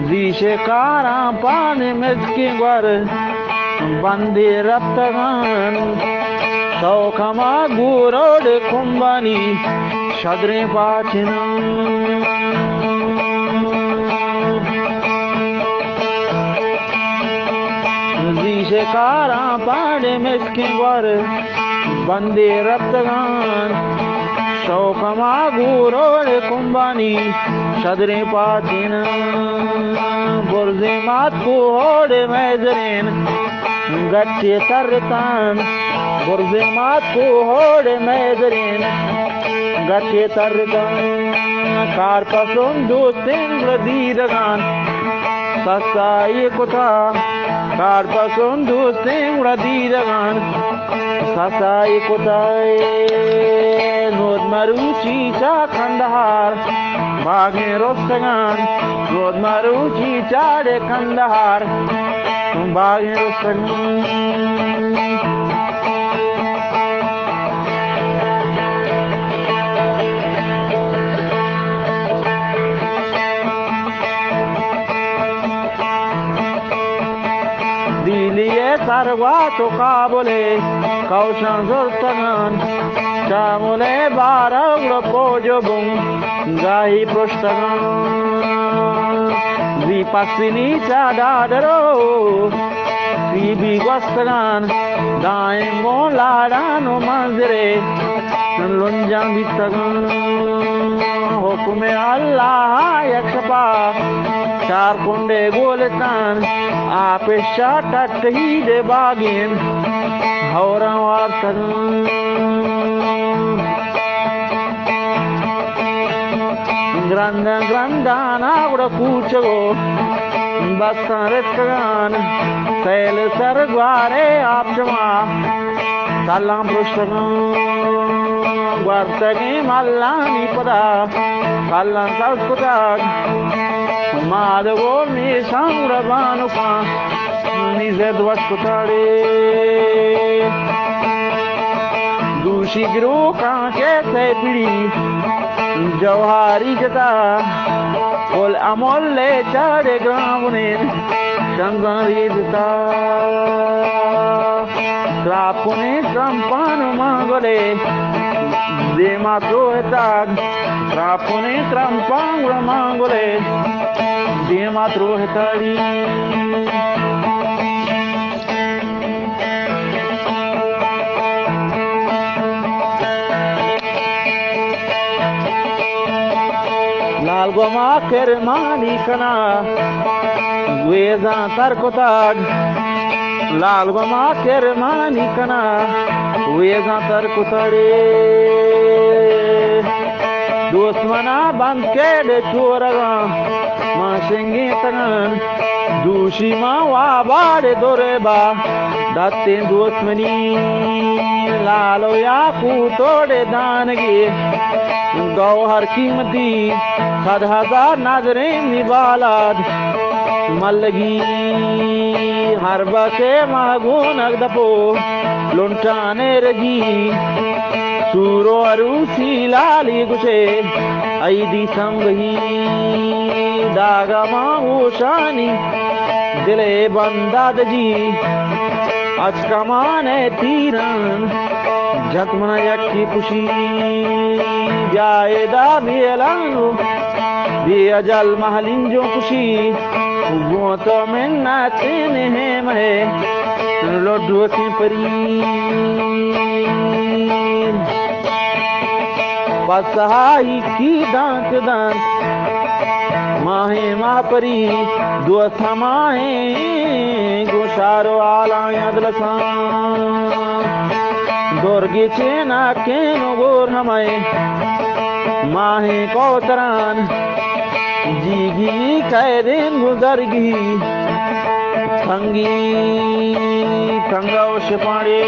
Dice cara pane mezki gwar bandi raptagan Saukama gurod kumbani shadre pachinam Dice cara pane mezki gwar bandi raptagan Saukama gurod kumbani shadre pachinam Borze mat ko hode mezrin gatti tartan Borze mat ko hode mezrin gatti tartan Kar pasun dostin radidagan Sasai kota Kar pasun dostin radidagan Sasai kota Nod maruchi cha khandahar Bhage rostagan Nod maruchi cha de khandahar Bhage rostagan Diliye sarwa to kabole Kaushan zortagan Chamule baragro pojobum Gahi prostagan Vipasini chadadaro Sibi gwastagan Daimo ladano manzire Lunjang bitagan Hukume Allah yakshapa Char kunde goletan Apesha tathi de bagin Hauran wartan Grandana gura kuchago Bastan retkagan Sail sargware apjama Salam prushtagan Gwartagi mallani pada Salam salskutag Madhago ni sangra banuka Nized vaskutade Dushi gru kaake se pidi Jawhari jata Ol amol le chade gramunin Shangari jata Trapune trampanu mangole Dema trohetag Trapune trampangura mangole Dema trohetadi Lalgoma kermani kana Gueza tarkotag Lalgoma kermani kana Gueza tarkotade Dosmana bandke de choraga Mashengi tanan Dushima wabade doreba Datte dosmani Lalo yakutode danagi Gauhar कीमती 7,000 नाजरे निवालाद मल्लगी हर बसे मागून अगदपो लुंटाने रगी सूरो अरूसी लाली गुशे ऐदी संगही दागा माऊशानी दिले बंदादजी अचकमाने तीरन जगमना यक्की pushy जायदा बियलानु बियजल महलिंजो pushy वो तो मिन्ना तेने है महे लोडो की परी बसहाई की दांत दांत माहे मापरी दो समाए गोशारो आलाया दलसा दोर्गी चेना के नगोर हमाए माहे कोतरान जीगी कैदेन गुजरगी संगी कंगाओ शिपाड़े